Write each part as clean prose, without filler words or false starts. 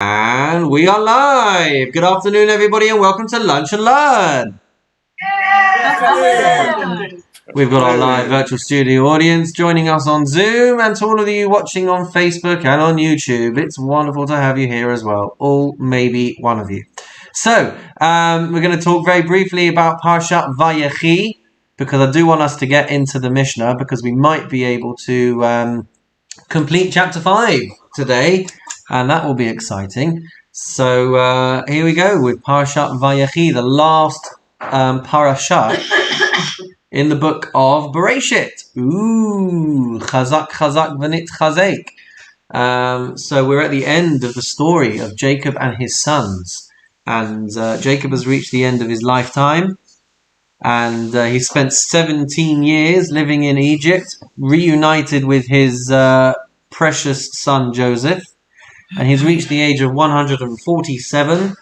And we are live. Good afternoon, everybody, and welcome to Lunch and Learn. We've got our live virtual studio audience joining us on Zoom, and to all of you watching on Facebook and on YouTube, it's wonderful to have you here as well. All maybe one of you. So, we're going to talk very briefly about Parshat Vayechi, because I do want us to get into the Mishnah, because we might be able to complete chapter 5 today, and that will be exciting. So here we go with Parshat Vayechi, the last parasha in the book of Bereshit. Ooh, chazak v'nit chazek. So we're at the end of the story of Jacob and his sons, and Jacob has reached the end of his lifetime, and he spent 17 years living in Egypt, reunited with his precious son Joseph, and he's reached the age of 147,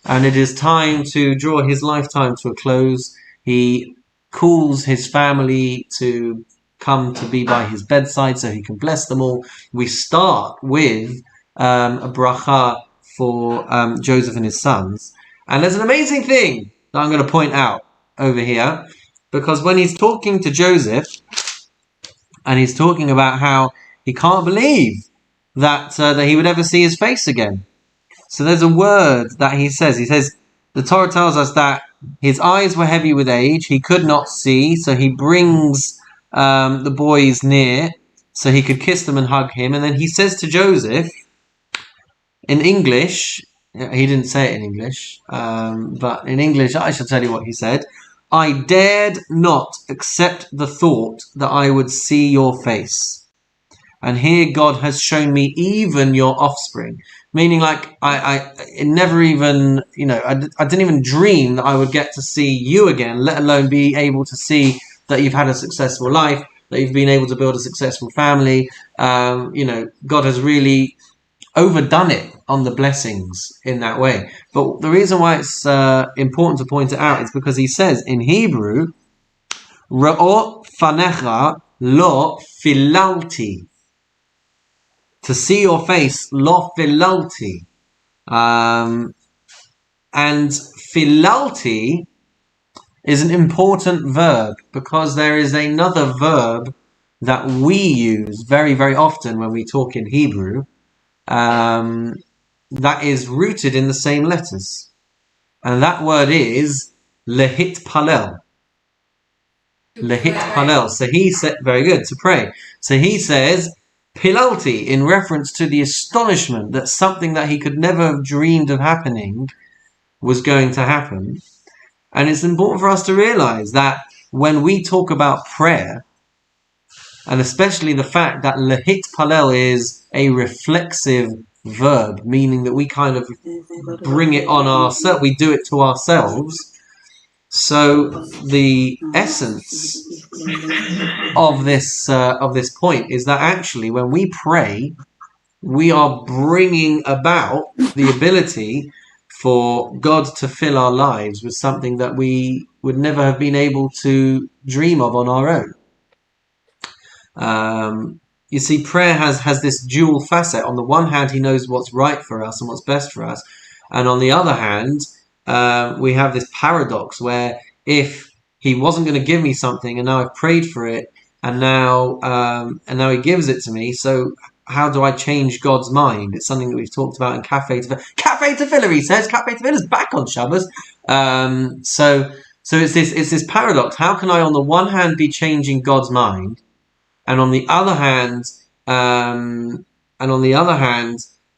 and it is time to draw his lifetime to a close. He calls his family to come to be by his bedside so he can bless them all. We start with a bracha for Joseph and his sons, and there's an amazing thing that I'm going to point out over here, because when he's talking to Joseph and he's talking about how he can't believe that he would ever see his face again. So there's a word that he says. He says, the Torah tells us that his eyes were heavy with age. He could not see. So he brings the boys near so he could kiss them and hug him. And then he says to Joseph, in English, he didn't say it in English, but in English, I shall tell you what he said. I dared not accept the thought that I would see your face. And here God has shown me even your offspring. Meaning, like, it never even, I didn't even dream that I would get to see you again, let alone be able to see that you've had a successful life, that you've been able to build a successful family. God has really overdone it on the blessings in that way. But the reason why it's important to point it out is because he says in Hebrew, Ra'o fanecha lo filalti. To see your face, lo filalti. And filalti is an important verb, because there is another verb that we use very, very often when we talk in Hebrew, that is rooted in the same letters. And that word is lehit palel. Lehit palel. So he said, very good, to pray. So he says, Pilalti, in reference to the astonishment that something that he could never have dreamed of happening was going to happen. And it's important for us to realize that when we talk about prayer, and especially the fact that lehit palel is a reflexive verb, meaning that we kind of bring it on ourselves, we do it to ourselves. So the essence of this point is that actually when we pray, we are bringing about the ability for God to fill our lives with something that we would never have been able to dream of on our own. You see, prayer has this dual facet. On the one hand, he knows what's right for us and what's best for us, and on the other hand, we have this paradox where if he wasn't going to give me something and now I've prayed for it and now he gives it to me, so how do I change God's mind? It's something that we've talked about in Cafe Tefillah, he says. Cafe Tefillah is back on Shabbos. So it's this paradox. How can I on the one hand be changing God's mind, and on the other hand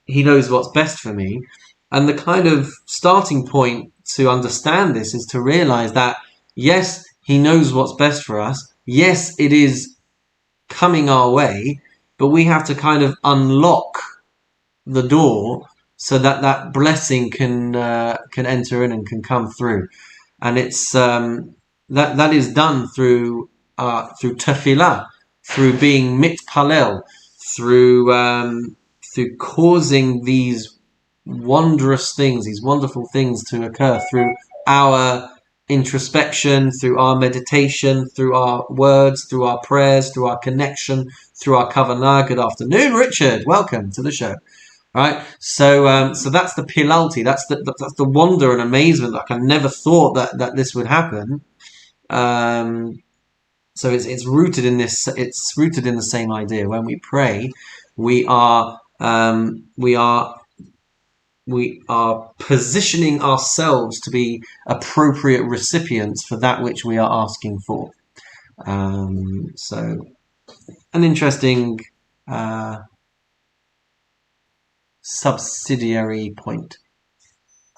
he knows what's best for me? And the kind of starting point to understand this is to realize that, yes, he knows what's best for us. Yes, it is coming our way, but we have to kind of unlock the door so that that blessing can enter in and can come through. And it's that is done through tefillah, through being mitpalel, through causing these wondrous things, these wonderful things to occur through our introspection, through our meditation, through our words, through our prayers, through our connection, through our kavanah. Good afternoon, Richard. Welcome to the show. right? So that's the pilalti. That's the wonder and amazement. Like I never thought that this would happen. So it's rooted in this. It's rooted in the same idea. When we pray, we are we are we are positioning ourselves to be appropriate recipients for that which we are asking for. So an interesting subsidiary point.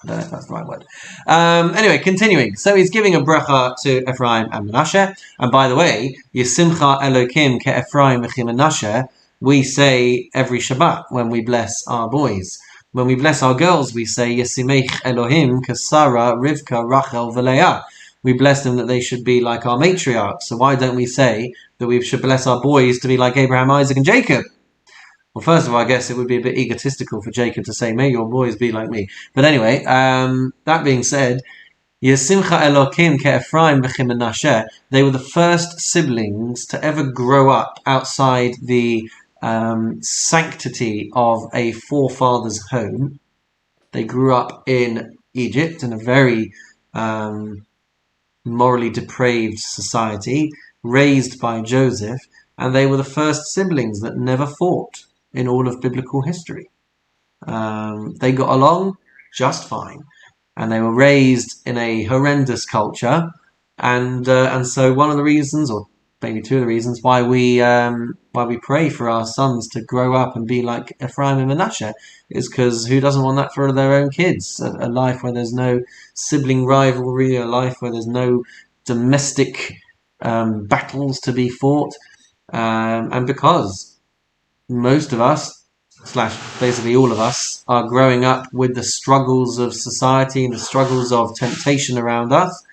I don't know if that's the right word. Anyway, continuing. So he's giving a bracha to Ephraim and Menashe. And by the way, Yisimcha Elokim ke Ephraim v'chi Menashe, we say every Shabbat when we bless our boys. When we bless our girls, we say Yisimech Elohim ke Sarah, Rivka, Rachel, v'Leah. We bless them that they should be like our matriarchs. So why don't we say that we should bless our boys to be like Abraham, Isaac, and Jacob? Well, first of all, I guess it would be a bit egotistical for Jacob to say, may your boys be like me. But anyway, that being said, Yesimcha Elokim ke Ephraim v'chi Menashe, they were the first siblings to ever grow up outside the sanctity of a forefather's home. They grew up in Egypt, in a very morally depraved society, raised by Joseph, and they were the first siblings that never fought in all of biblical history. They got along just fine, and they were raised in a horrendous culture, and so one of the reasons, or maybe two of the reasons, why we pray for our sons to grow up and be like Ephraim and Menashe is because who doesn't want that for their own kids? A life where there's no sibling rivalry, a life where there's no domestic battles to be fought, and because most of us, / basically all of us, are growing up with the struggles of society and the struggles of temptation around us.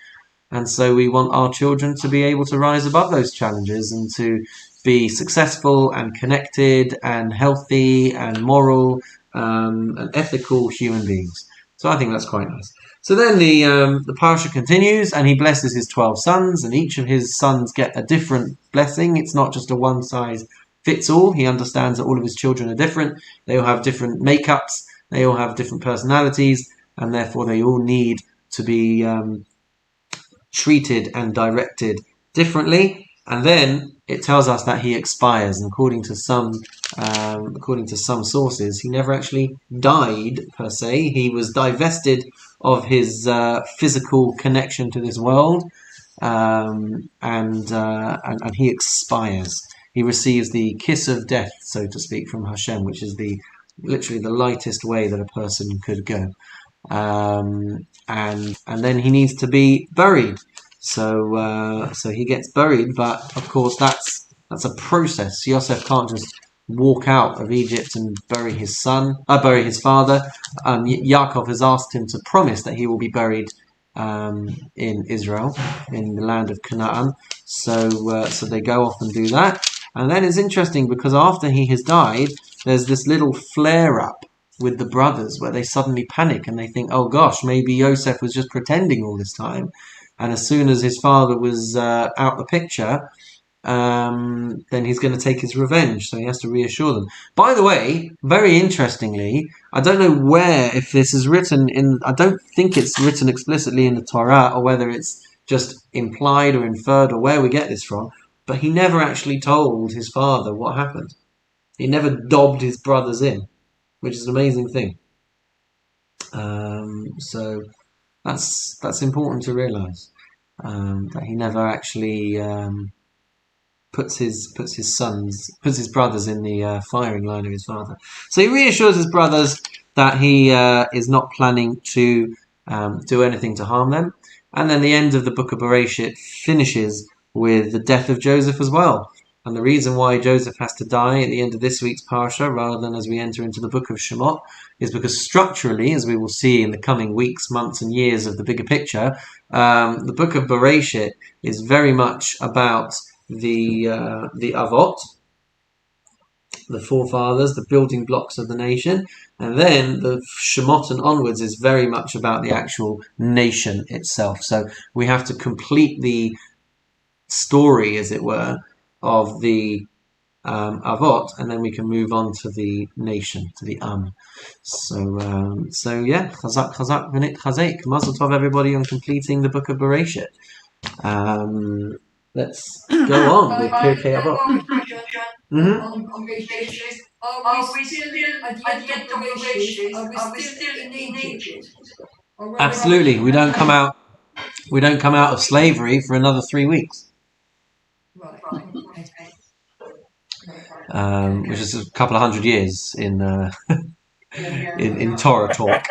And so we want our children to be able to rise above those challenges and to be successful and connected and healthy and moral and ethical human beings. So I think that's quite nice. So then the parasha continues, and he blesses his 12 sons, and each of his sons get a different blessing. It's not just a one size fits all. He understands that all of his children are different. They all have different makeups. They all have different personalities, and therefore they all need to be treated and directed differently. And then it tells us that he expires, and according to some sources, he never actually died per se. He was divested of his physical connection to this world, and he expires. He receives the kiss of death, so to speak, from Hashem, which is literally the lightest way that a person could go. And then he needs to be buried. So he gets buried, but of course that's a process. Yosef can't just walk out of Egypt and bury his father. Yaakov has asked him to promise that he will be buried in Israel, in the land of Canaan. So they go off and do that. And then it's interesting because after he has died, there's this little flare-up with the brothers where they suddenly panic and they think, oh gosh, maybe Yosef was just pretending all this time. And as soon as his father was out the picture, then he's going to take his revenge. So he has to reassure them. By the way, very interestingly, I don't know if this is written I don't think it's written explicitly in the Torah, or whether it's just implied or inferred, or where we get this from, but he never actually told his father what happened. He never dobbed his brothers in, which is an amazing thing. So that's important to realize, that he never actually puts his brothers in the firing line of his father. So he reassures his brothers that he is not planning to do anything to harm them. And then the end of the book of Bereshit finishes with the death of Joseph as well. And the reason why Joseph has to die at the end of this week's parsha, rather than as we enter into the book of Shemot, is because structurally, as we will see in the coming weeks, months, and years of the bigger picture, the book of Bereshit is very much about the Avot, the forefathers, the building blocks of the nation, and then the Shemot and onwards is very much about the actual nation itself. So we have to complete the story, as it were, of the Avot, and then we can move on to the nation, to the So yeah, chazak, chazak, v'nit chazek. Mazel tov, everybody, on completing the book of Bereshit. Let's go on with Pirkei Avot. On Bereshit. Are we still at the end of Bereshit? Are we still in Egypt? Absolutely, we don't come out. We don't come out of slavery for another 3 weeks. Right. Which is a couple of hundred years in in Torah talk.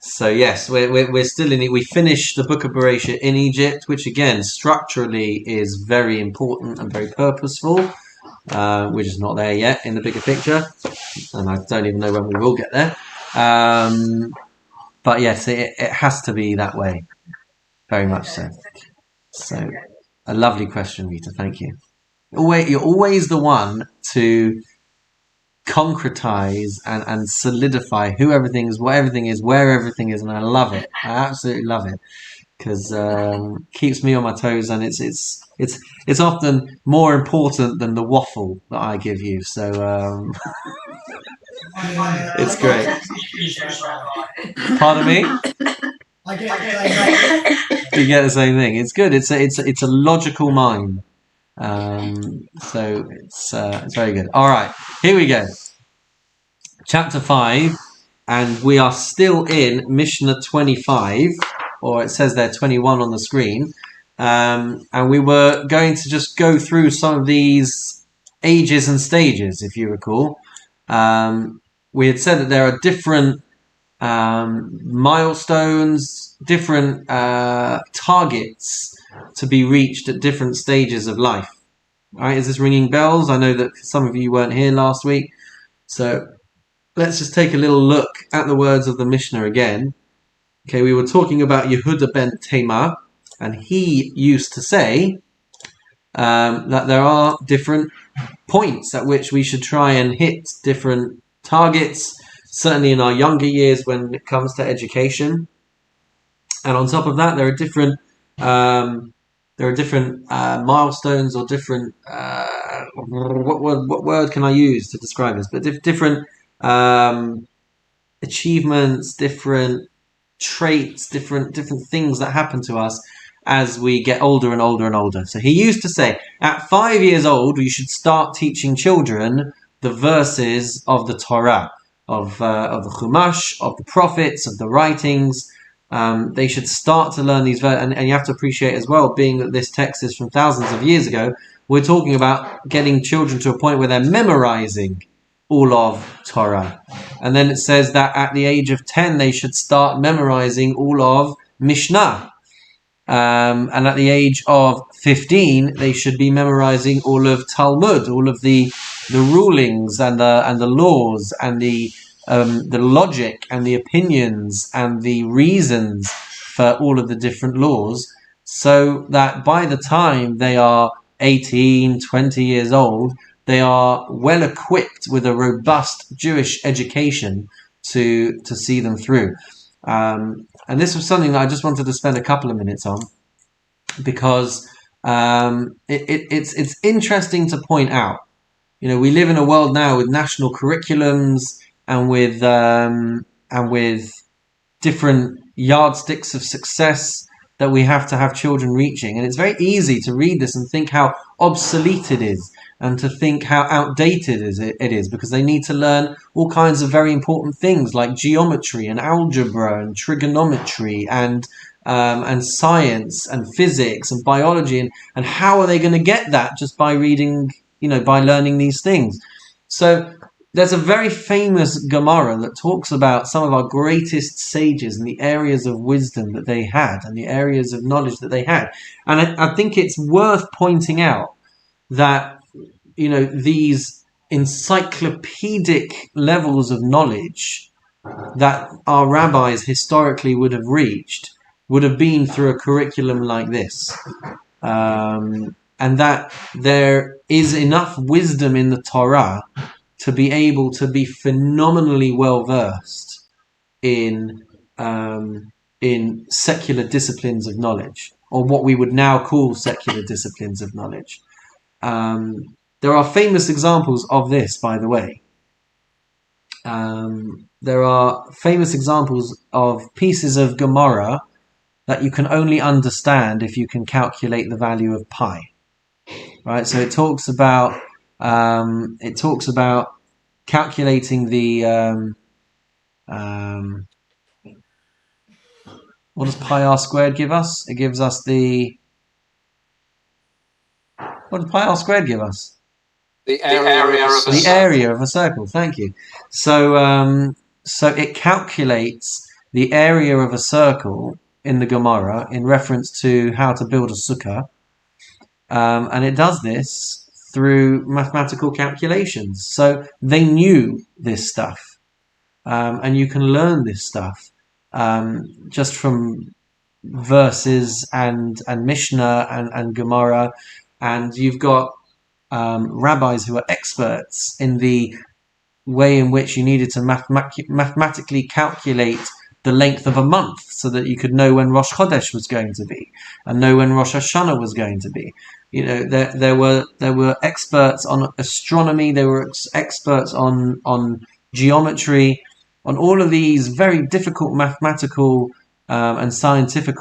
So yes, we're still in it. We finished the book of Bereshit in Egypt, which again structurally is very important and very purposeful. We're just not there yet in the bigger picture, and I don't even know when we will get there. But yes, it has to be that way, very much so. So, a lovely question, Rita. Thank you. You're always the one to concretize and solidify who everything is, what everything is, where everything is, and I love it. I absolutely love it because keeps me on my toes, and it's often more important than the waffle that I give you. So it's great. Pardon me? I get the same thing. You get the same thing. It's good. It's a logical mind. So it's very good. All right, here we go. Chapter 5, and we are still in Mishnah 25, or it says there 21 on the screen. And we were going to just go through some of these ages and stages, if you recall. We had said that there are different milestones, different targets to be reached at different stages of life. All right, is this ringing bells? I know that some of you weren't here last week, so let's just take a little look at the words of the Mishnah again. Okay, we were talking about Yehuda ben Tema, and he used to say that there are different points at which we should try and hit different targets, certainly in our younger years when it comes to education. And on top of that, there are different milestones or different what word can I use to describe this? But different achievements, different traits, different things that happen to us as we get older and older and older. So he used to say, at 5 years old, you should start teaching children the verses of the Torah, of the Chumash, of the prophets, of the writings. They should start to learn these verses, and you have to appreciate as well, being that this text is from thousands of years ago, we're talking about getting children to a point where they're memorizing all of Torah. And then it says that at the age of 10, they should start memorizing all of Mishnah. And at the age of 15, they should be memorizing all of Talmud, all of the rulings and the laws and the logic and the opinions and the reasons for all of the different laws, so that by the time they are 18, 20 years old, they are well equipped with a robust Jewish education to see them through. And this was something that I just wanted to spend a couple of minutes on, because it's interesting to point out. You know, we live in a world now with national curriculums and with different yardsticks of success that we have to have children reaching. And it's very easy to read this and think how obsolete it is, and to think how outdated it is, because they need to learn all kinds of very important things like geometry and algebra and trigonometry and science and physics and biology, and how are they going to get that just by reading, by learning these things? So there's a very famous Gemara that talks about some of our greatest sages and the areas of wisdom that they had and the areas of knowledge that they had. And I think it's worth pointing out that, these encyclopedic levels of knowledge that our rabbis historically would have reached would have been through a curriculum like this. And that there is enough wisdom in the Torah to be able to be phenomenally well versed in secular disciplines of knowledge, or what we would now call secular disciplines of knowledge. There are famous examples of this, by the way. There are famous examples of pieces of Gemara that you can only understand if you can calculate the value of pi. Right, so it talks about calculating the what does pi r squared give us? It gives us what does pi r squared give us? The area of a circle. Thank you. So so it calculates the area of a circle in the Gemara in reference to how to build a sukkah, and it does this through mathematical calculations. So they knew this stuff, and you can learn this stuff just from verses and Mishnah and Gemara, and you've got rabbis who are experts in the way in which you needed to mathematically calculate the length of a month so that you could know when Rosh Chodesh was going to be and know when Rosh Hashanah was going to be. You know, there were experts on astronomy, there were experts on geometry, on all of these very difficult mathematical and scientific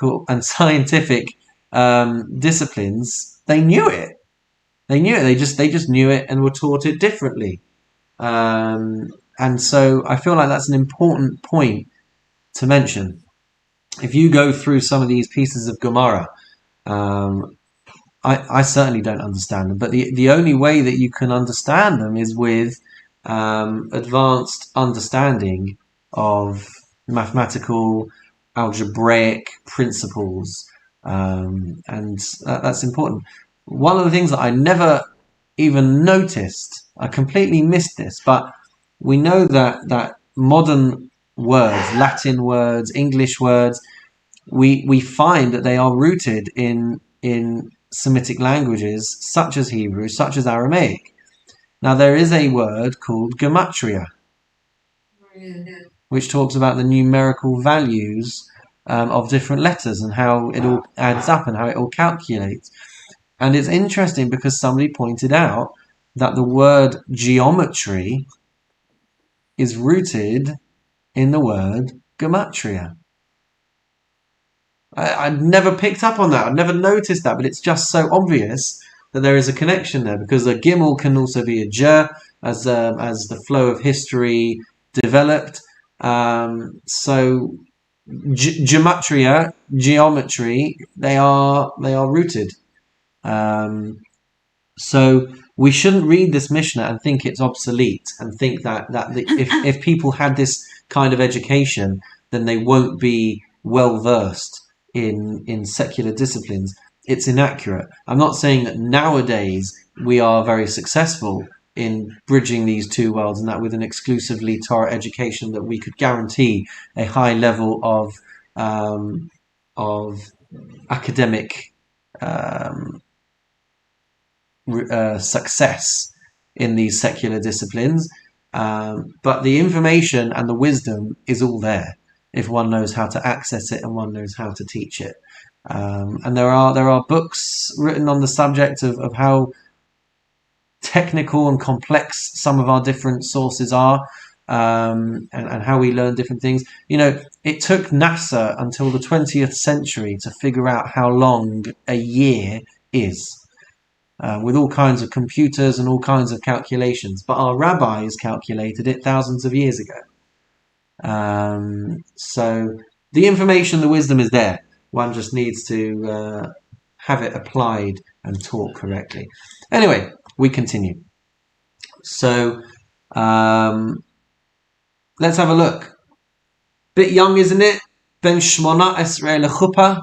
disciplines. They knew it. They knew it. They just knew it and were taught it differently. And so I feel like that's an important point to mention. If you go through some of these pieces of Gemara, I certainly don't understand them, but the only way that you can understand them is with advanced understanding of mathematical, algebraic principles, and that's important. One of the things that I never even noticed, I completely missed this, but we know that modern words, Latin words, English words, we find that they are rooted in Semitic languages such as Hebrew, such as Aramaic. Now there is a word called gematria, which talks about the numerical values of different letters and how it all adds up and how it all calculates. And it's interesting because somebody pointed out that the word geometry is rooted in the word gematria. I'd never picked up on that. I'd never noticed that, but it's just so obvious that there is a connection there, because a gimel can also be a j as the flow of history developed. So gematria, geometry, they are rooted. So we shouldn't read this Mishnah and think it's obsolete and think that if people had this kind of education, then they won't be well versed in secular disciplines. It's inaccurate. I'm not saying that nowadays we are very successful in bridging these two worlds, and that with an exclusively Torah education that we could guarantee a high level of academic success in these secular disciplines, but the information and the wisdom is all there if one knows how to access it and one knows how to teach it. And there are books written on the subject of how technical and complex some of our different sources are, and how we learn different things. You know, it took NASA until the 20th century to figure out how long a year is, with all kinds of computers and all kinds of calculations. But our rabbis calculated it thousands of years ago. So the information, the wisdom is there. One just needs to have it applied and taught correctly. Anyway, we continue. So let's have a look. Bit young, isn't it? Ben Shmona Esrei lechuppah,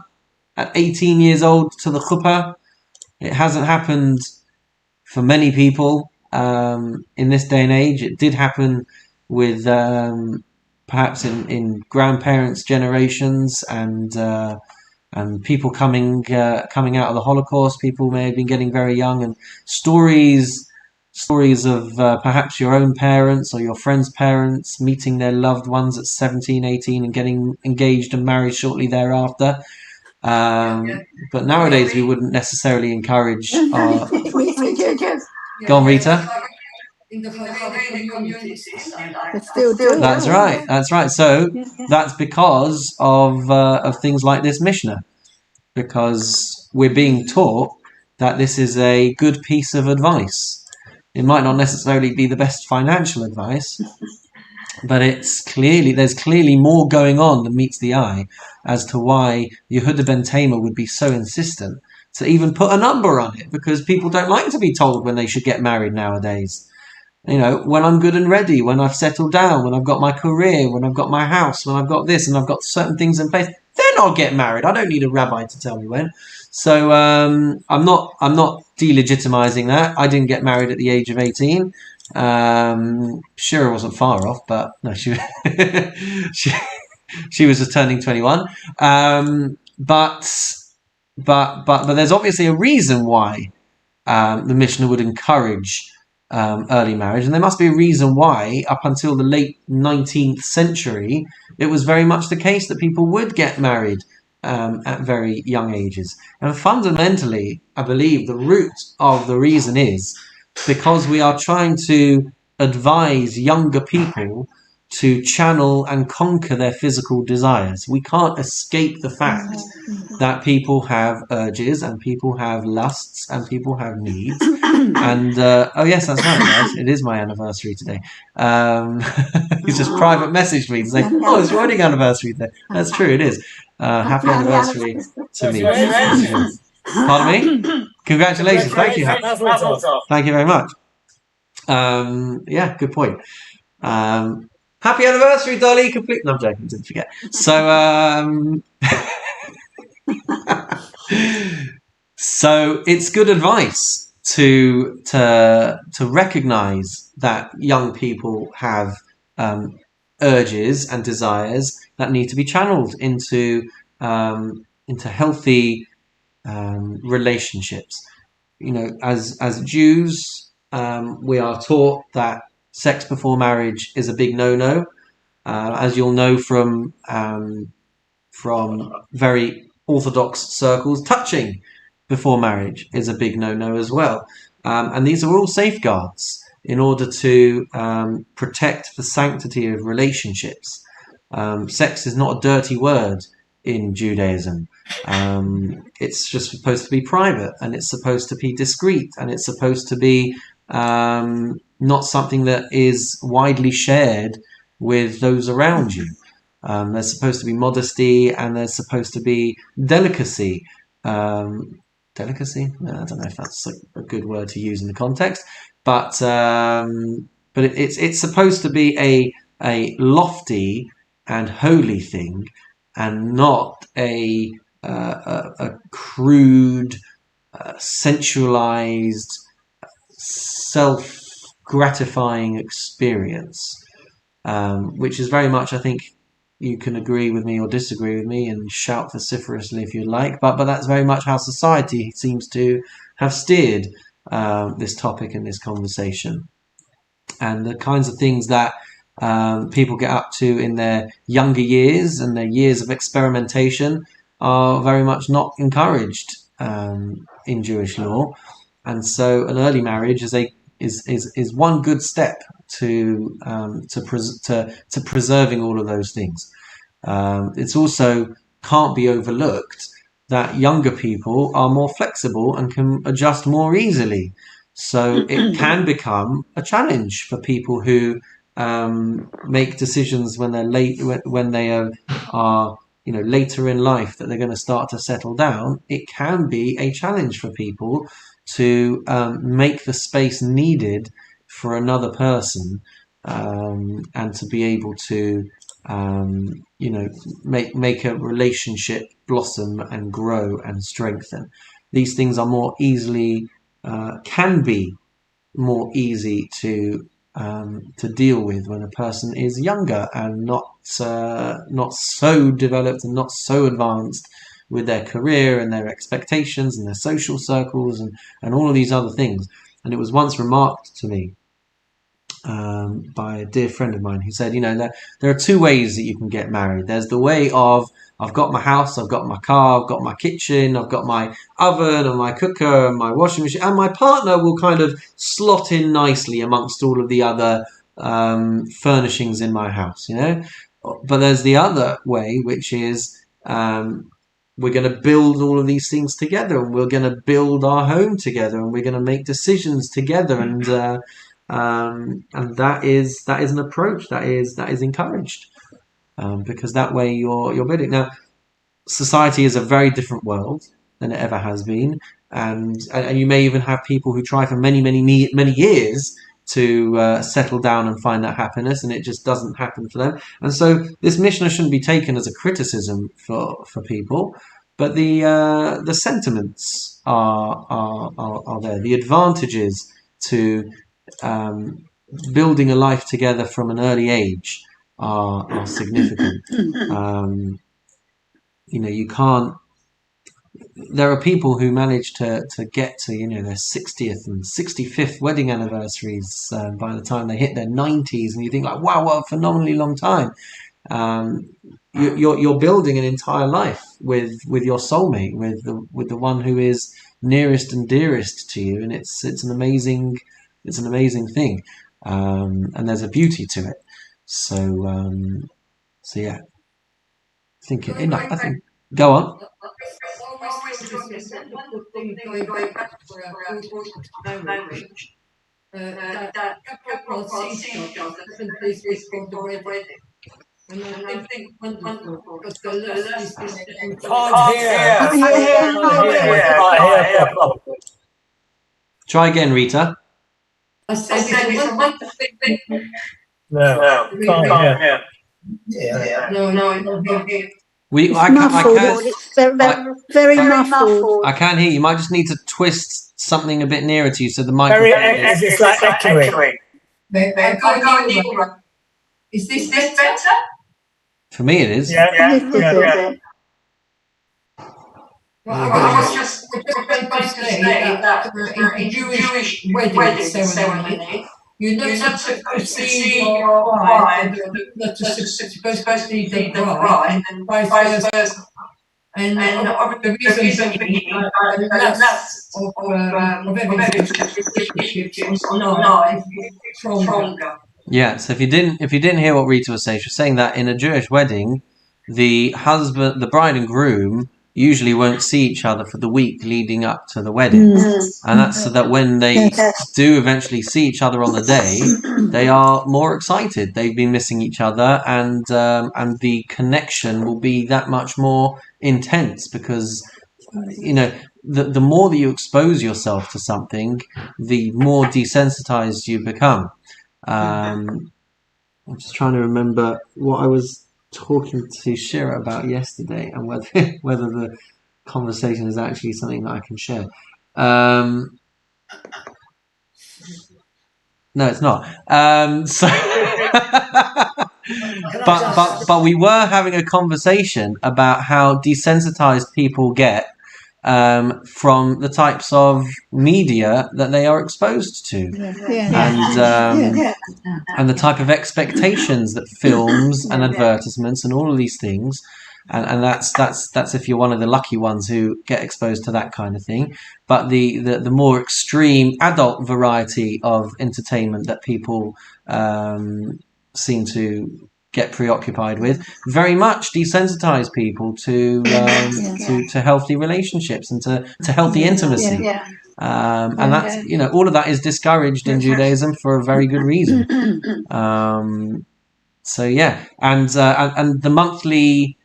at 18 years old to the chuppah. It hasn't happened for many people in this day and age. It did happen with perhaps in grandparents' generations and people coming out of the Holocaust. People may have been getting very young, and stories of perhaps your own parents or your friends' parents meeting their loved ones at 17, 18 and getting engaged and married shortly thereafter. But nowadays we wouldn't necessarily encourage our Go on, Rita. In the Haredi communities this time. They still do. That's right. That's right. So that's because of things like this Mishnah, because we're being taught that this is a good piece of advice. It might not necessarily be the best financial advice, but there's clearly more going on than meets the eye as to why Yehuda ben Tamer would be so insistent to even put a number on it, because people don't like to be told when they should get married nowadays. You know, when I'm good and ready, when I've settled down, when I've got my career, when I've got my house, when I've got this and I've got certain things in place, then I'll get married. I don't need a rabbi to tell me when. So I'm not delegitimizing that. I didn't get married at the age of 18. Sure, I wasn't far off, but no, she was just turning 21. But there's obviously a reason why the Mishnah would encourage early marriage, and there must be a reason why up until the late 19th century it was very much the case that people would get married at very young ages. And fundamentally, I believe the root of the reason is because we are trying to advise younger people to channel and conquer their physical desires. We can't escape the fact that people have urges and people have lusts and people have needs. And oh yes, that's right, guys. It is my anniversary today. He's just private messaged me to say, "Oh, it's your wedding anniversary today." That's true. It is. Happy anniversary to me. Pardon me. Congratulations. Thank you. Thank you very much. Yeah, good point. Happy anniversary, Dolly. Complete. No, I'm joking. Didn't forget. So, so it's good advice to recognize that young people have urges and desires that need to be channeled into healthy relationships. You know, as Jews, we are taught that sex before marriage is a big no-no. As you'll know from very orthodox circles, touching before marriage is a big no-no as well. And these are all safeguards in order to protect the sanctity of relationships. Sex is not a dirty word in Judaism. It's just supposed to be private, and it's supposed to be discreet, and it's supposed to be not something that is widely shared with those around you. There's supposed to be modesty, and there's supposed to be delicacy. Delicacy? No, I don't know if that's a good word to use in the context, but it's supposed to be a lofty and holy thing, and not a crude, sensualized, self-gratifying experience, which is very much, I think, you can agree with me or disagree with me and shout vociferously if you like, but that's very much how society seems to have steered this topic and this conversation. And the kinds of things that people get up to in their younger years and their years of experimentation are very much not encouraged in Jewish law. And so an early marriage is one good step to preserving all of those things. It's also can't be overlooked that younger people are more flexible and can adjust more easily. So it can become a challenge for people who make decisions when they're late, when they are later in life, that they're going to start to settle down. It can be a challenge for people to make the space needed for another person, and to be able to make a relationship blossom and grow and strengthen. These things are more easily can be more easy to deal with when a person is younger and not so developed and not so advanced with their career and their expectations and their social circles and all of these other things. And it was once remarked to me by a dear friend of mine who said, there are two ways that you can get married. There's the way of, I've got my house, I've got my car, I've got my kitchen, I've got my oven and my cooker and my washing machine, and my partner will kind of slot in nicely amongst all of the other furnishings in my house, But there's the other way, which is we're going to build all of these things together, and we're going to build our home together, and we're going to make decisions together, and that is an approach that is encouraged, because that way you're building. Now, society is a very different world than it ever has been, and you may even have people who try for many years to settle down and find that happiness, and it just doesn't happen for them. And so this Mishnah shouldn't be taken as a criticism for people, but the sentiments are there. The advantages to building a life together from an early age are significant. You can't. There are people who manage to get to their 60th and 65th wedding anniversaries by the time they hit their 90s, and you think like, wow, what a phenomenally long time. You're building an entire life with your soulmate, with the one who is nearest and dearest to you, and it's an amazing thing, and there's a beauty to it. So yeah, I think go on. Going back for a good marriage, that couple sees each other 7 days before the wedding. And I think wonderful, because the less is Try again, Rita. I said it's a wonderful thing. No, can't hear. No, I don't hear. It's very muffled. I can't hear you. You might just need to twist something a bit nearer to you so the microphone It's like echoing. Is this better? For me, it is. Yeah. Well, I was just going to say that in Jewish wedding ceremony, you're not supposed to see your bride, and you're not supposed to see the bride, and vice versa. And the reason being the last of every relationship is not stronger. Yeah. So if you didn't hear what Rita was saying, she was saying that in a Jewish wedding, the bride and groom usually won't see each other for the week leading up to the wedding, and that's so that when they do eventually see each other on the day, they are more excited. They've been missing each other, and the connection will be that much more intense, because the more that you expose yourself to something, the more desensitized you become. I'm just trying to remember what I was talking to Shira about yesterday, and whether the conversation is actually something that I can share. No, it's not. But we were having a conversation about how desensitized people get from the types of media that they are exposed to, and the type of expectations that films and advertisements and all of these things, and that's if you're one of the lucky ones who get exposed to that kind of thing. But the more extreme adult variety of entertainment that people seem to get preoccupied with very much desensitize people to healthy relationships and to healthy intimacy, and that's all of that is discouraged in Judaism for a very good reason. So yeah, and the monthly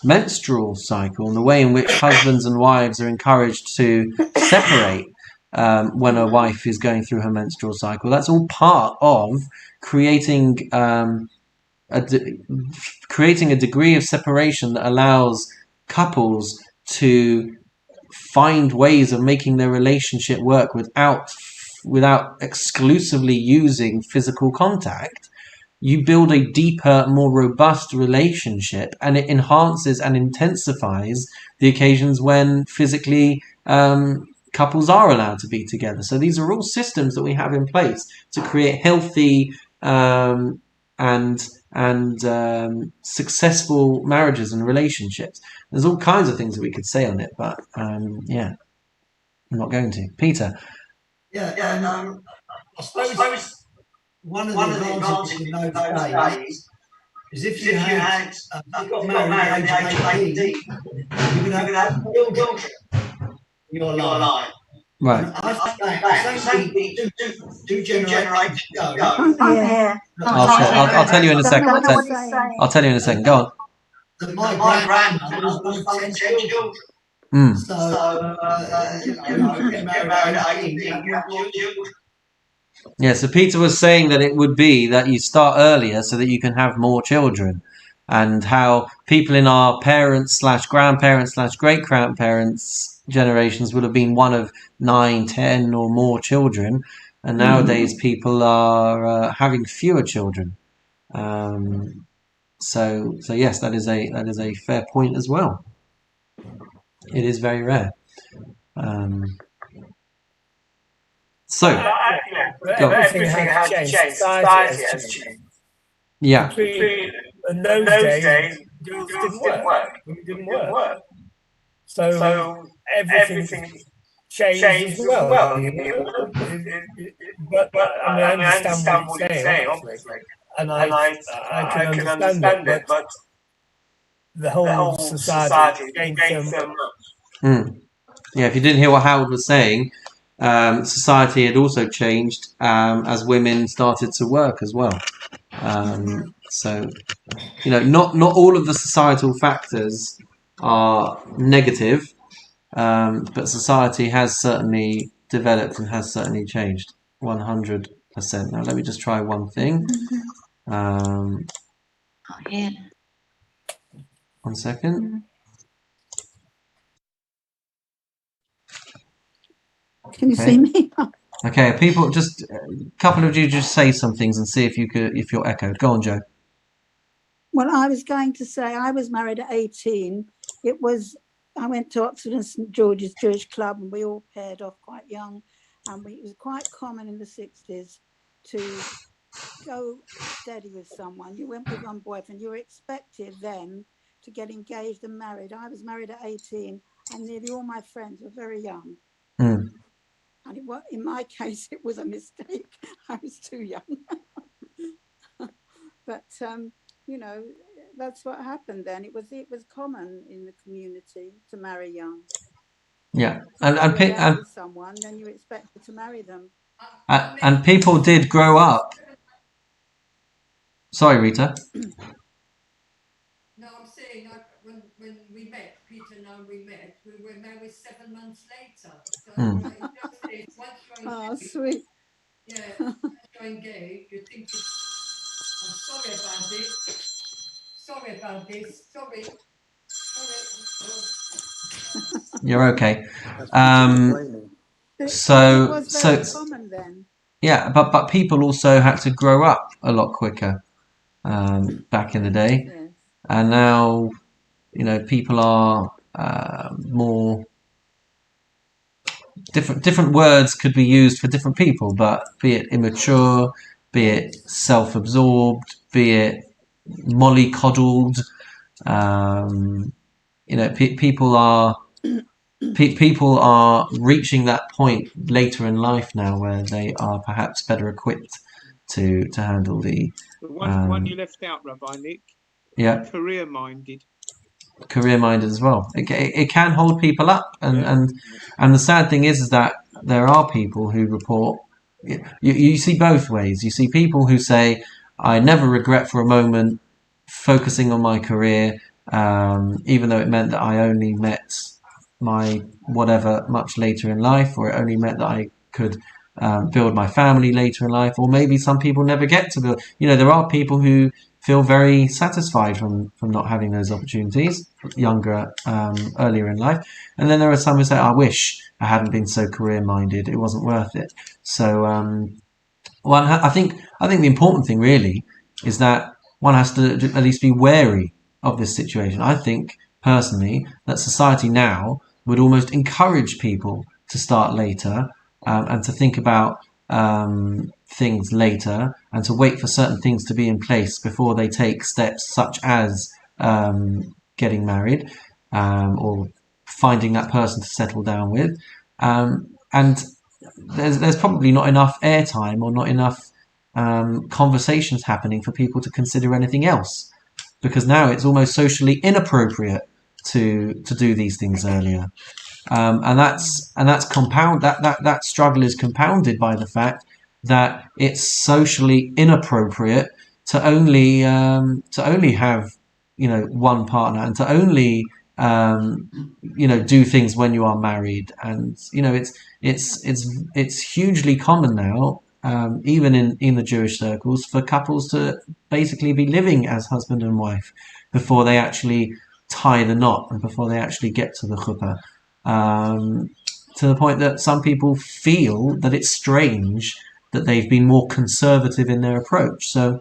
menstrual cycle, and the way in which husbands and wives are encouraged to separate when a wife is going through her menstrual cycle, that's all part of creating a degree of separation that allows couples to find ways of making their relationship work without exclusively using physical contact. You build a deeper, more robust relationship, and it enhances and intensifies the occasions when physically couples are allowed to be together. So these are all systems that we have in place to create healthy and successful marriages and relationships. There's all kinds of things that we could say on it, but yeah, I'm not going to. Peter. I suppose one of the advantages in those days is if you got married at the age of 18, you could have children in your life. Right. And I think two generations ago. I'll tell you in a second. I'll tell you in a second. Go on. That my grandmother was one of 10 children. So, get married at 18, you have children. Yeah, so Peter was saying that it would be that you start earlier so that you can have more children, and how people in our parents / grandparents / great grandparents generations would have been one of 9, 10 or more children, and nowadays people are having fewer children. So yes, that is a fair point as well. It is very rare. So everything has changed. Society has changed. Yeah. In those days, girls didn't work. So everything changed as well. But I understand what you're saying, obviously. And I can understand it, but the whole society changed so much. Yeah, if you didn't hear what Howard was saying, society had also changed as women started to work as well. So, not all of the societal factors are negative, but society has certainly developed and has certainly changed 100%. Now, let me just try one thing. 1 second. Can you see me? Okay, people, just a couple of you just say some things and see if you're echoed. Go on, Joe. Well, I was going to say I was married at 18. I went to Oxford and St George's Jewish Club, and we all paired off quite young. And it was quite common in the 60s to go steady with someone. You went with one boyfriend. You were expected then to get engaged and married. I was married at 18, and nearly all my friends were very young. And in my case, it was a mistake. I was too young. But, that's what happened then. It was common in the community to marry young. Yeah. And someone, then you expected to marry them. And people did grow up. Sorry, Rita. No, I'm saying when we met, Peter and I, we were married 7 months later. So sweet. Yeah, once you're engaged, you think, I'm sorry about this. Sorry. You're okay. So common then. Yeah, but people also had to grow up a lot quicker back in the day. Yes. And now, people are more different words could be used for different people, but be it immature, be it self-absorbed, be it mollycoddled, people are reaching that point later in life now where they are perhaps better equipped to handle the one you left out, Rabbi Nick. Yeah. Career-minded as well. It can hold people up, and the sad thing is that there are people who report. You see both ways. You see people who say, "I never regret for a moment focusing on my career, even though it meant that I only met my whatever much later in life, or it only meant that I could build my family later in life, or maybe some people never get to build." There are people who feel very satisfied from not having those opportunities earlier in life, and then there are some who say, "I wish I hadn't been so career-minded. It wasn't worth it." So, I think the important thing really is that one has to at least be wary of this situation. I think personally that society now would almost encourage people to start later, and to think about things later, and to wait for certain things to be in place before they take steps such as getting married, or finding that person to settle down with. And there's probably not enough airtime or not enough conversations happening for people to consider anything else, because now it's almost socially inappropriate to do these things earlier. And that's compound that struggle is compounded by the fact that it's socially inappropriate to only have one partner, and to only do things when you are married. And it's hugely common now, even in the Jewish circles, for couples to basically be living as husband and wife before they actually tie the knot and before they actually get to the chuppah. To the point that some people feel that it's strange that they've been more conservative in their approach. So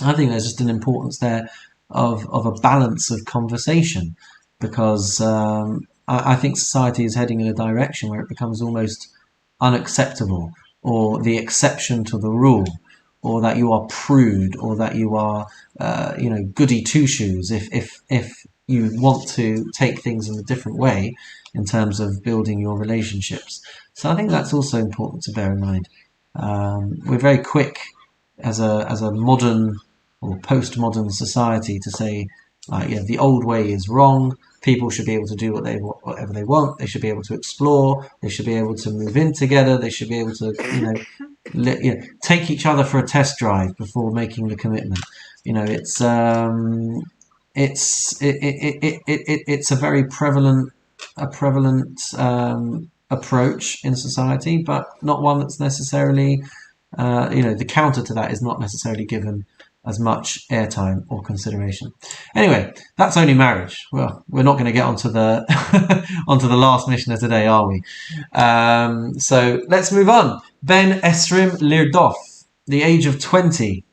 I think there's just an importance there of a balance of conversation, because I think society is heading in a direction where it becomes almost unacceptable, or the exception to the rule, or that you are prude, or that you are goody two shoes if you want to take things in a different way in terms of building your relationships. So I think that's also important to bear in mind. We're very quick as a modern or postmodern society to say, the old way is wrong. People should be able to do whatever they want. They should be able to explore. They should be able to move in together. They should be able to, take each other for a test drive before making the commitment. It's a very prevalent approach in society, but not one that's necessarily, the counter to that is not necessarily given as much airtime or consideration. Anyway, that's only marriage. Well, we're not going to get onto the onto the last Mishnah today, are we? So let's move on. Ben Esrim Lirdof, the age of 20,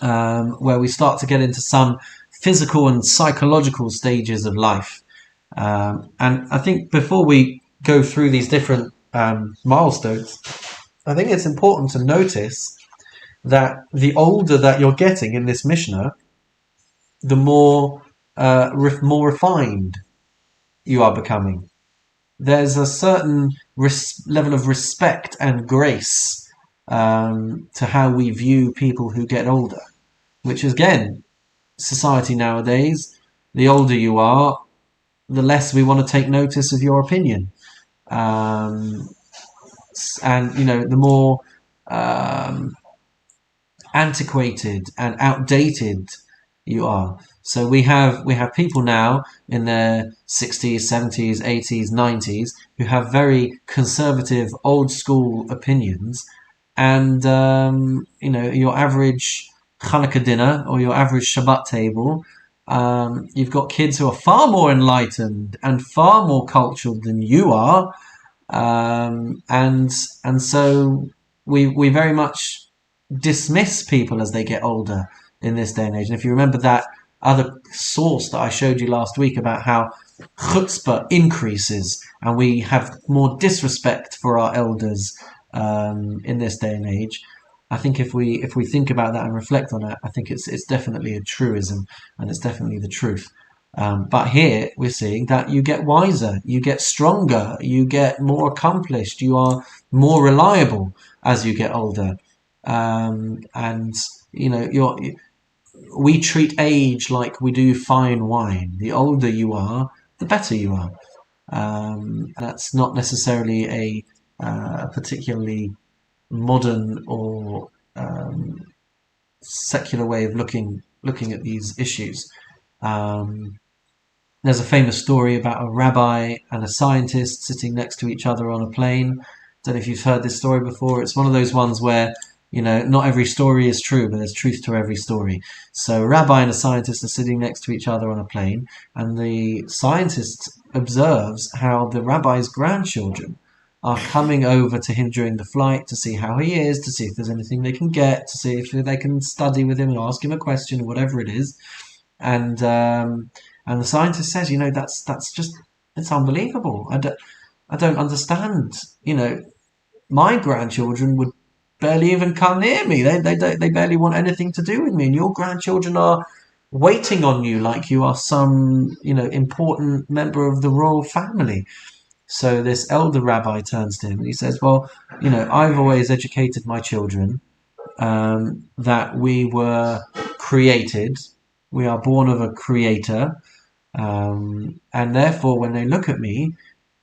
where we start to get into some physical and psychological stages of life. And I think before we go through these different milestones, I think it's important to notice that the older that you're getting in this Mishnah, the more refined you are becoming. There's a certain level of respect and grace to how we view people who get older, which is, again, society nowadays. The older you are, the less we want to take notice of your opinion. And, the more antiquated and outdated you are. So we have people now in their 60s, 70s, 80s, 90s who have very conservative, old school opinions, and your average Hanukkah dinner or your average Shabbat table, you've got kids who are far more enlightened and far more cultured than you are, and so we very much dismiss people as they get older in this day and age. And if you remember that other source that I showed you last week about how chutzpah increases and we have more disrespect for our elders in this day and age, I think if we think about that and reflect on that, I think it's definitely a truism, and it's definitely the truth. But here we're seeing that you get wiser, you get stronger, you get more accomplished, you are more reliable as you get older. We treat age like we do fine wine. The older you are, the better you are. And that's not necessarily a particularly modern or secular way of looking at these issues. There's a famous story about a rabbi and a scientist sitting next to each other on a plane. Don't know if you've heard this story before. It's one of those ones where not every story is true, but there's truth to every story. So a rabbi and a scientist are sitting next to each other on a plane, and the scientist observes how the rabbi's grandchildren are coming over to him during the flight to see how he is, to see if there's anything they can get, to see if they can study with him and ask him a question, whatever it is. And the scientist says, that's just, it's unbelievable. I don't understand. My grandchildren would barely even come near me. They barely want anything to do with me. And your grandchildren are waiting on you like you are some, important member of the royal family. So this elder rabbi turns to him and he says, well, I've always educated my children that we were created. We are born of a creator. And therefore, when they look at me,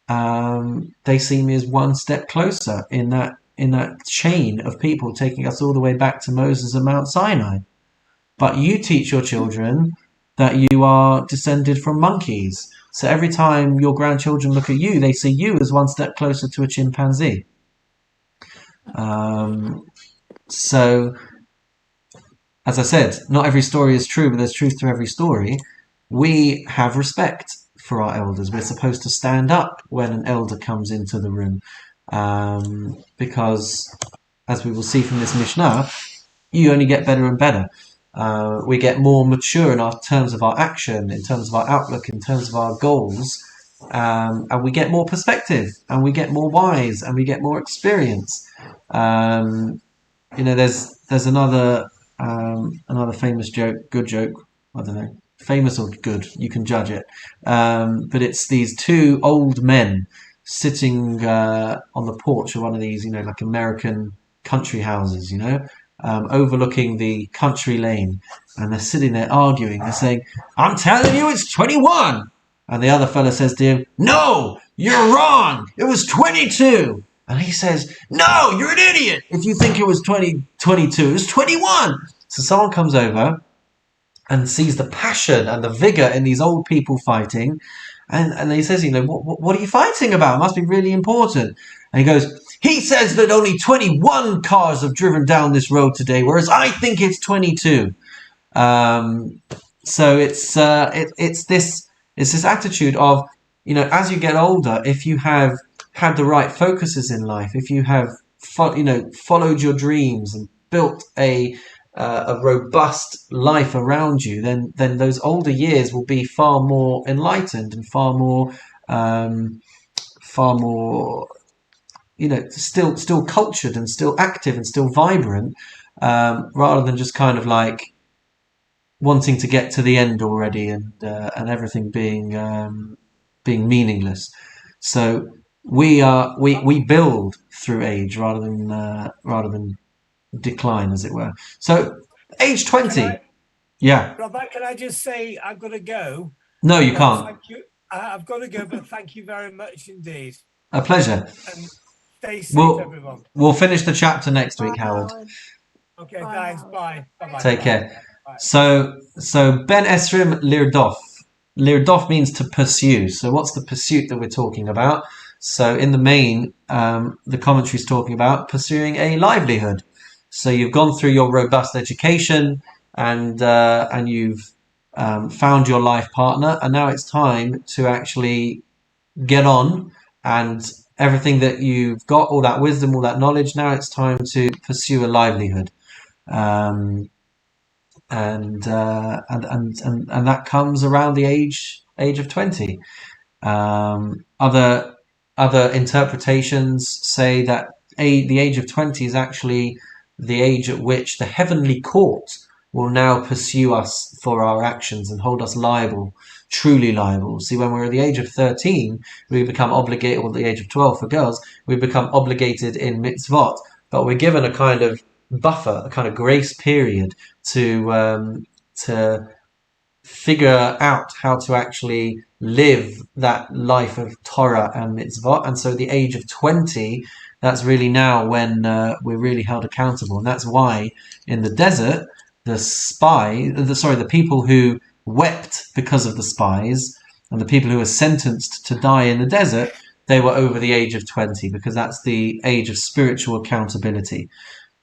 they see me as one step closer in that chain of people taking us all the way back to Moses and Mount Sinai. But you teach your children that you are descended from monkeys. So every time your grandchildren look at you, they see you as one step closer to a chimpanzee. So, as I said, not every story is true, but there's truth to every story. We have respect for our elders. We're supposed to stand up when an elder comes into the room. Because, as we will see from this Mishnah, you only get better and better. We get more mature in our terms of our action, in terms of our outlook, in terms of our goals, and we get more perspective, and we get more wise, and we get more experience. There's another famous joke, good joke. I don't know, famous or good, you can judge it. But it's these two old men sitting on the porch of one of these, like American country houses, overlooking the country lane, and they're sitting there arguing. They're saying, I'm telling you it's 21. And the other fella says to him, no, you're wrong. It was 22. And he says, no, you're an idiot. If you think it was 22, it was 21. So someone comes over and sees the passion and the vigor in these old people fighting. And he says, what are you fighting about? It must be really important. And he goes, he says that only 21 cars have driven down this road today, whereas I think it's 22. So it's this attitude of, as you get older, if you have had the right focuses in life, if you have followed your dreams and built a robust life around you, then those older years will be far more enlightened and far more still cultured and still active and still vibrant, rather than just kind of like wanting to get to the end already and everything being meaningless. So we build through age rather than decline, as it were. So age 20. Yeah. Rabbi, can I just say I've got to go? No, you can't. Thank you. I've got to go, but thank you very much indeed. A pleasure. And stay safe, everyone. We'll finish the chapter next week, Howard. Okay, thanks. Bye. Bye-bye. Take care. Bye. So Ben Esrim Lirdof. Lirdof means to pursue. So what's the pursuit that we're talking about? So in the main, the commentary is talking about pursuing a livelihood. So you've gone through your robust education and you've found your life partner, and now it's time to actually get on, and everything that you've got, all that wisdom, all that knowledge, now it's time to pursue a livelihood. And that comes around the age of 20. Other interpretations say that the age of 20 is actually the age at which the heavenly court will now pursue us for our actions and hold us liable, truly liable. See, when we're at the age of 13, we become obligated, or the age of 12 for girls, we become obligated in mitzvot, but we're given a kind of buffer, a kind of grace period to figure out how to actually live that life of Torah and mitzvot. And so the age of 20, that's really now when we're really held accountable. And that's why in the desert, the people who wept because of the spies and the people who were sentenced to die in the desert, they were over the age of 20, because that's the age of spiritual accountability.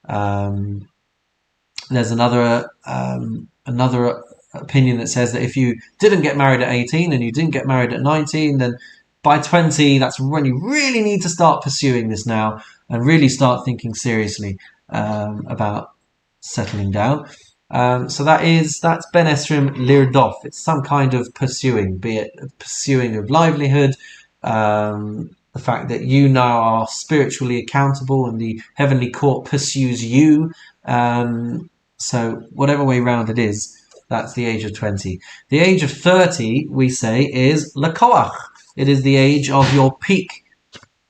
There's another opinion that says that if you didn't get married at 18 and you didn't get married at 19, then by 20, that's when you really need to start pursuing this now and really start thinking seriously about settling down. So that's Ben Esrim Lirdof. It's some kind of pursuing, be it pursuing of livelihood, the fact that you now are spiritually accountable and the heavenly court pursues you. So whatever way round it is, that's the age of 20. The age of 30, we say, is lakoach. It is the age of your peak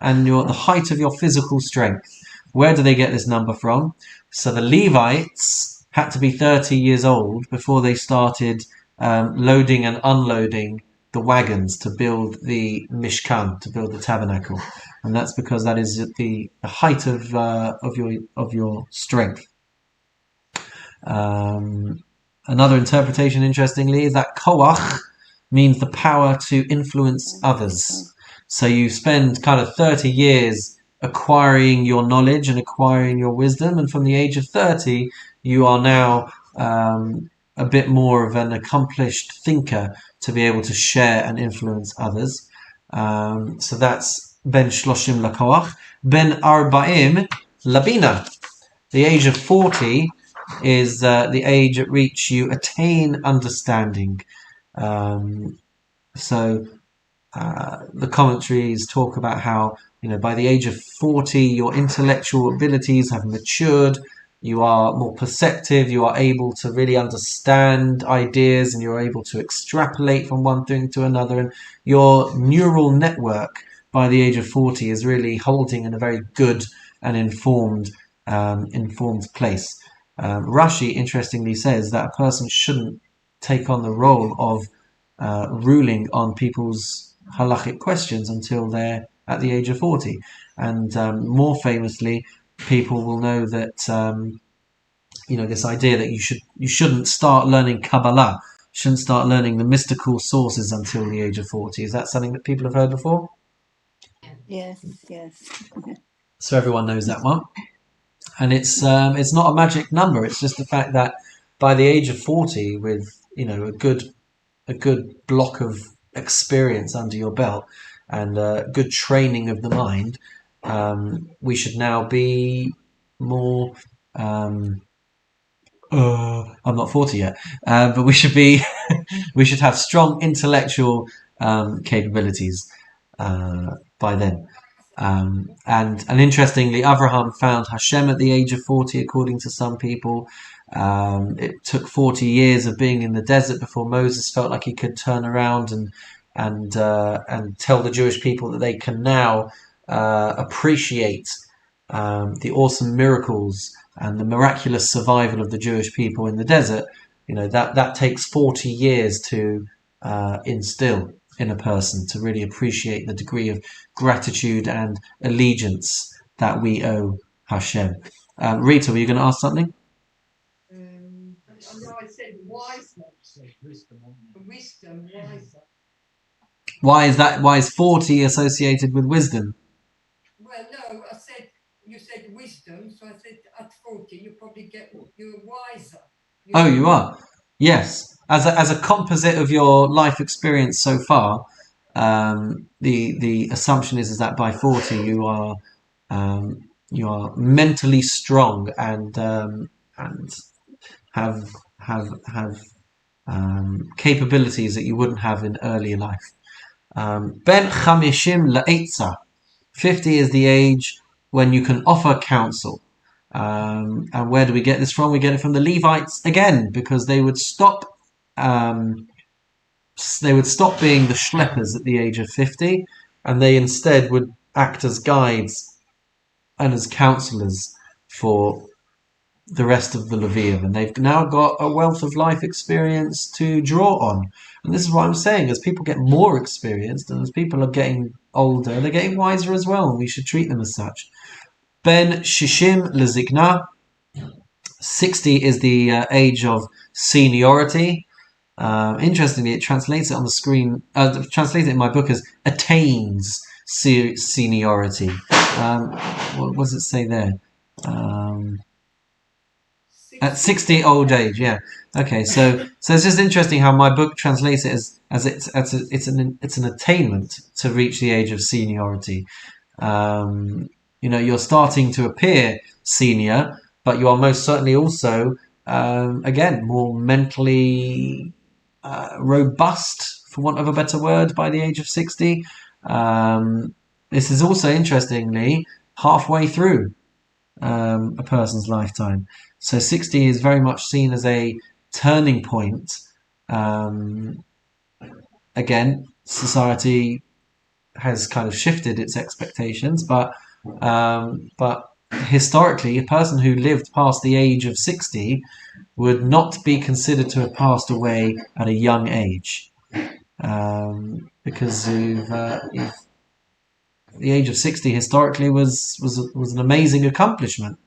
and the height of your physical strength. Where do they get this number from? So the Levites had to be 30 years old before they started loading and unloading the wagons to build the Mishkan, to build the tabernacle, and that's because that is the height of your strength. Another interpretation, interestingly, is that koach means the power to influence others. So you spend kind of 30 years acquiring your knowledge and acquiring your wisdom, and from the age of 30, you are now a bit more of an accomplished thinker to be able to share and influence others. So that's ben shloshim lakoach. Ben arba'im labina. The age of 40 is the age at which you attain understanding. So the commentaries talk about how, by the age of 40, your intellectual abilities have matured. You are more perceptive. You are able to really understand ideas, and you're able to extrapolate from one thing to another. And your neural network by the age of 40 is really holding in a very good and informed place. Rashi, interestingly, says that a person shouldn't take on the role of ruling on people's halachic questions until they're at the age of 40. And more famously, people will know that this idea that you shouldn't start learning Kabbalah, shouldn't start learning the mystical sources until the age of 40. Is that something that people have heard before? Yes. So everyone knows that one. And it's not a magic number. It's just the fact that by the age of 40, with a good block of experience under your belt and good training of the mind, we should now be more. I'm not 40 yet, but we should be. We should have strong intellectual capabilities by then. And interestingly, Avraham found Hashem at the age of 40, according to some people. It took 40 years of being in the desert before Moses felt like he could turn around and tell the Jewish people that they can now appreciate the awesome miracles and the miraculous survival of the Jewish people in the desert. That takes 40 years to instill in a person, to really appreciate the degree of gratitude and allegiance that we owe Hashem. Rita, were you going to ask something? I said wiseness. Wisdom, wiser. Why is that? Why is 40 associated with wisdom? Well, no, you said wisdom, so I said at 40 you're wiser. You are? Yes. As a composite of your life experience so far, the assumption is that by 40 you are mentally strong and have capabilities that you wouldn't have in earlier life. Ben chamishim la'etza. 50 is the age when you can offer counsel. And where do we get this from? We get it from the Levites again, because they would stop being the schleppers at the age of 50, and they instead would act as guides and as counselors for the rest of the Levium. And they've now got a wealth of life experience to draw on. And this is what I'm saying, as people get more experienced and as people are getting older, they're getting wiser as well, and we should treat them as such. Ben shishim lezikna. 60 is the age of seniority. Interestingly, it translates it on the screen. Translates it in my book as attains seniority. What does it say there? At 60 old age, yeah. Okay, so it's just interesting how my book translates it as it's an attainment to reach the age of seniority. You're starting to appear senior, but you are most certainly also, again, more mentally robust, for want of a better word, by the age of 60. this is also, interestingly, halfway through a person's lifetime. So 60 is very much seen as a turning point. Again, society has kind of shifted its expectations, but historically, a person who lived past the age of 60 would not be considered to have passed away at a young age, because the age of 60 historically was an amazing accomplishment.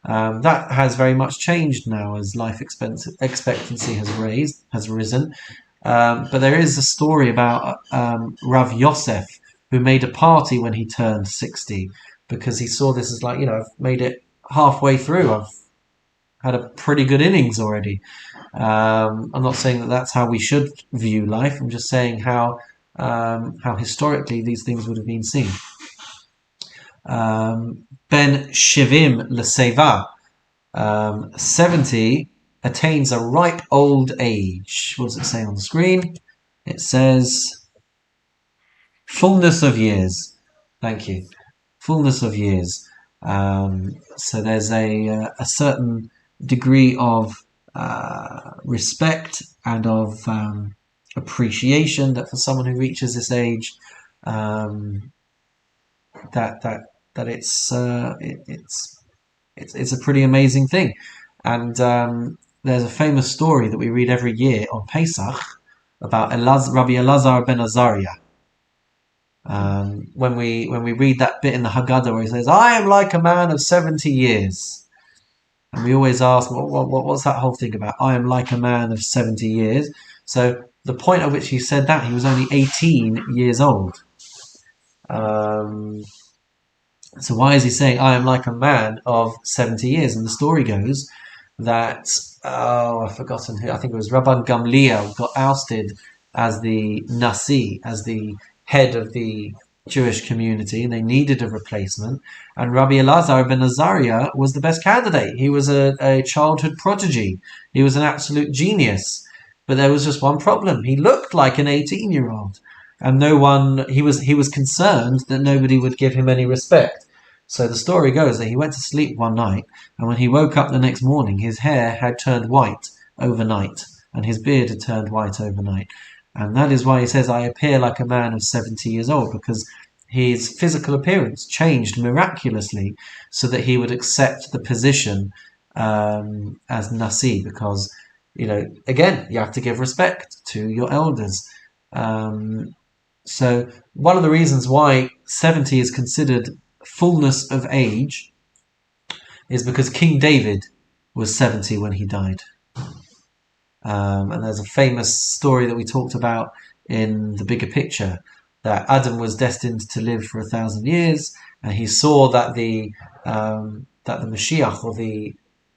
That has very much changed now as life expectancy has risen. But there is a story about Rav Yosef, who made a party when he turned 60, because he saw this as like, I've made it halfway through. I've had a pretty good innings already. I'm not saying that that's how we should view life. I'm just saying how historically these things would have been seen. Ben Shivim Leseva, 70 attains a ripe old age. What does it say on the screen? It says fullness of years. Thank you. Fullness of years. So there's a certain degree of respect and of appreciation that for someone who reaches this age, that it's a pretty amazing thing. And there's a famous story that we read every year on Pesach about Rabbi Elazar ben Azariah. When we read that bit in the Haggadah where he says, "I am like a man of 70 years," and we always ask, what's that whole thing about? I am like a man of 70 years. So the point at which he said that, he was only 18 years old. So why is he saying, I am like a man of 70 years? And the story goes that, I've forgotten who, I think it was Rabbi Gamliel got ousted as the Nasi, as the head of the Jewish community, and they needed a replacement. And Rabbi Elazar ben Azariah was the best candidate. He was a childhood prodigy. He was an absolute genius. But there was just one problem. He looked like an 18-year-old. And he was concerned that nobody would give him any respect. So the story goes that he went to sleep one night, and when he woke up the next morning, his hair had turned white overnight, and his beard had turned white overnight. And that is why he says, I appear like a man of 70 years old, because his physical appearance changed miraculously so that he would accept the position as Nasi, because, again, you have to give respect to your elders. So one of the reasons why 70 is considered fullness of age is because King David was 70 when he died. And there's a famous story that we talked about in the bigger picture, that Adam was destined to live for 1,000 years, and he saw that the Mashiach, or the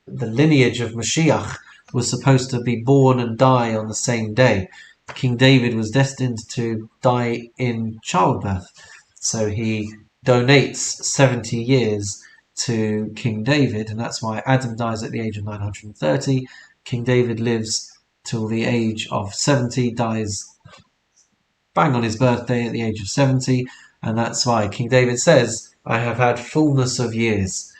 lineage of Mashiach, was supposed to be born and die on the same day. King David was destined to die in childbirth, so he donates 70 years to King David, and that's why Adam dies at the age of 930. King David lives till the age of 70, dies bang on his birthday at the age of 70, and that's why King David says, I have had fullness of years.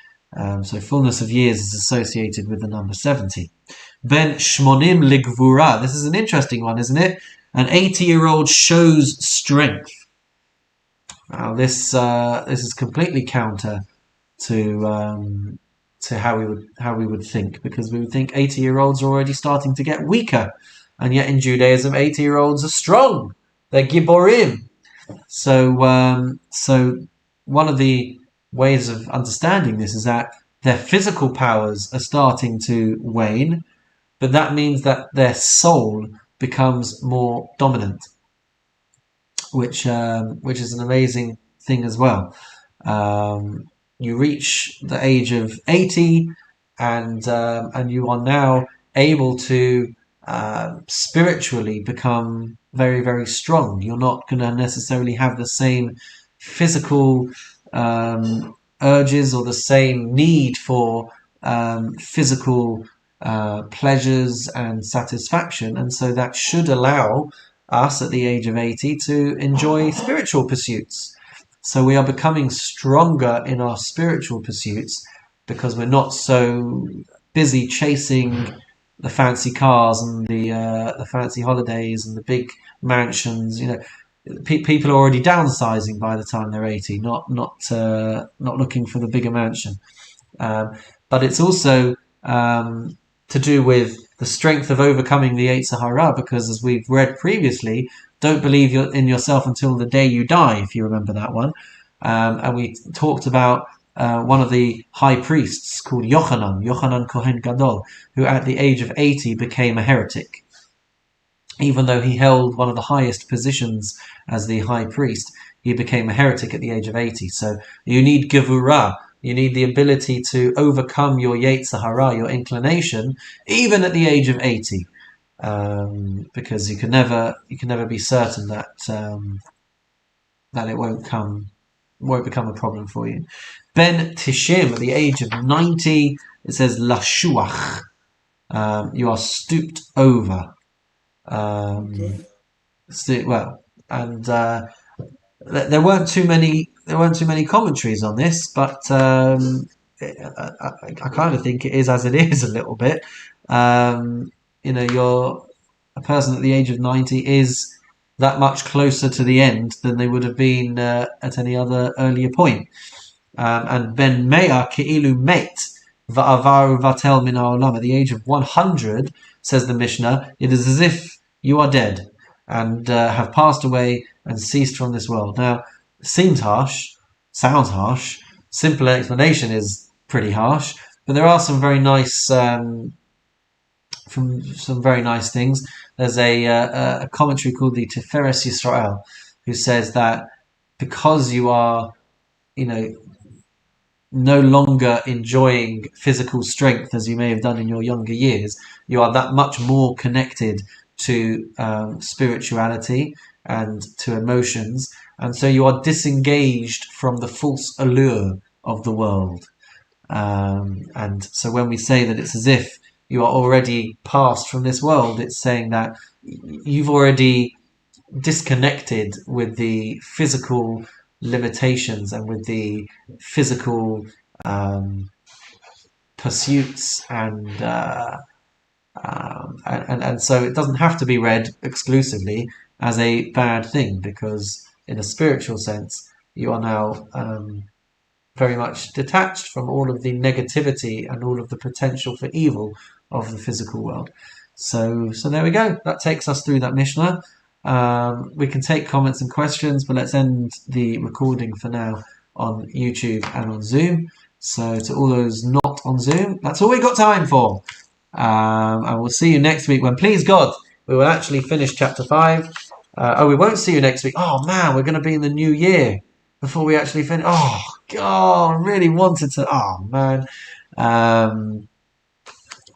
So fullness of years is associated with the number 70. Ben Shmonim Ligvura. This is an interesting one, isn't it? An 80-year-old shows strength. Now this is completely counter to how we would think, because we would think 80-year-olds are already starting to get weaker, and yet in Judaism 80-year-olds are strong. They're giborim. So one of the ways of understanding this is that their physical powers are starting to wane, but that means that their soul becomes more dominant, which is an amazing thing as well. You reach the age of 80, and you are now able to spiritually become very, very strong. You're not going to necessarily have the same physical urges or the same need for physical pleasures and satisfaction, and so that should allow us at the age of 80 to enjoy spiritual pursuits. So we are becoming stronger in our spiritual pursuits because we're not so busy chasing the fancy cars and the fancy holidays and the big mansions. People are already downsizing by the time they're 80, not looking for the bigger mansion. But it's also to do with the strength of overcoming the Yetzer Hara, because as we've read previously, don't believe in yourself until the day you die, if you remember that one. And we talked about one of the high priests called Yochanan Kohen Gadol, who at the age of 80 became a heretic. Even though he held one of the highest positions as the high priest, he became a heretic at the age of 80. So you need gevurah. You need the ability to overcome your Yetzer Hara, your inclination, even at the age of 80, because you can never be certain that it won't become a problem for you. Ben Tishim, at the age of 90, it says lashuach. You are stooped over. There weren't too many commentaries on this, but I kind of think it is as it is a little bit. You're a person at the age of 90 is that much closer to the end than they would have been at any other earlier point. And Ben Meir Ke'ilu Meit Va'avaru Vatel Min Ha'olam, at the age of 100, says the Mishnah, it is as if you are dead and have passed away and ceased from this world. Now, sounds harsh. Simple explanation is pretty harsh, but there are some very nice things. There's a commentary called the Tiferes Yisrael, who says that because you are, no longer enjoying physical strength as you may have done in your younger years, you are that much more connected to spirituality and to emotions, and so you are disengaged from the false allure of the world. And so when we say that it's as if you are already passed from this world, it's saying that you've already disconnected with the physical limitations and with the physical pursuits, and so it doesn't have to be read exclusively as a bad thing, because in a spiritual sense you are now very much detached from all of the negativity and all of the potential for evil of the physical world. So there we go. That takes us through that Mishnah. We can take comments and questions, but let's end the recording for now on YouTube and on Zoom. So to all those not on Zoom, that's all we got time for. And we'll see you next week when, please God, we will actually finish chapter 5. We won't see you next week. Oh man, we're going to be in the new year before we actually finish. Oh God, I really wanted to. Oh man.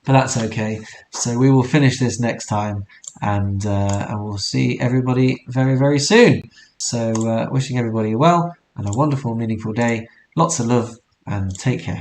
But that's okay. So we will finish this next time, and we'll see everybody very, very soon. So wishing everybody well and a wonderful, meaningful day. Lots of love, and take care.